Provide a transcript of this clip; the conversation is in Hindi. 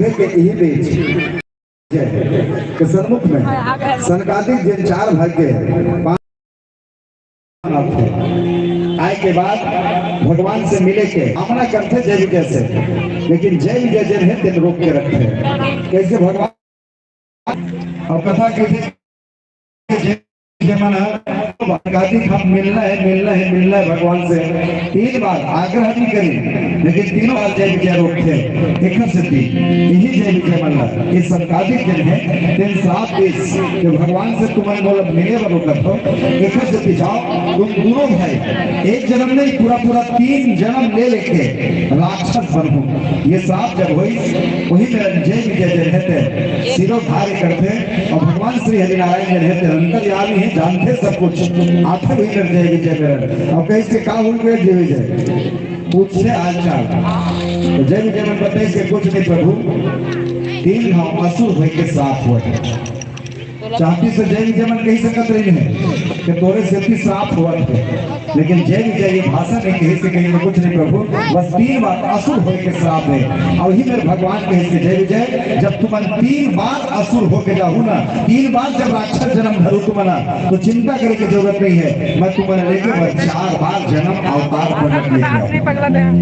सीधे के यही बीच के सन्मुख में सनकादिक जिन 4 भाग के 5 आए के बाद भगवान से मिले के कामना करते जय विजय से, लेकिन जय विजय जन है दिन रोक के रखते हैं। कैसे भगवान और कथा कैसे जमाना हम मिलना है भगवान से 3 बार आग्रह भी करी, लेकिन 3 बार जय विजय रोकते एक सिद्धि यही जय विजय मल्ला ये संकादिक जन है। दिन 7 देश जो भगवान से तुम्हारे बोल मिले वर रोकत हो एक सिद्धि जाओ तुम दोनों भाई एक जन्म नहीं पूरा 3 जन्म ले लेके राक्षस बनो। ये साफ जब हुई वही में जय विजय जन रहते सिरोधार्य करते और भगवान श्री हरिनारायण जन रहते अंतर्यामी है, जानते सब कुछ आठा भी कर जय विजय मेरा। अब कैसे का हुए जय विजय पूछे आज चाल तो जय विजय में बताए कि कुछ नहीं प्रभु 3 हम असुर भाई के साथ हुआ चाहती से जय विजय मन कही सकत रही है कि तोरे से भी साफ हुआ थे, लेकिन जय विजय ये भाषा नहीं कही से कहीं कुछ नहीं प्रभु बस 3 बार असुर होने के श्राप है। और ही मेरे भगवान कहे से जय विजय जब तुम 3 बार असुर होके जाऊँ ना 3 बार जब राक्षस जन्म धरू तुम्हारा तो चिंता करने की जरूरत नहीं है, मैं तुम्हारे लेके 4 बार जन्म अवतार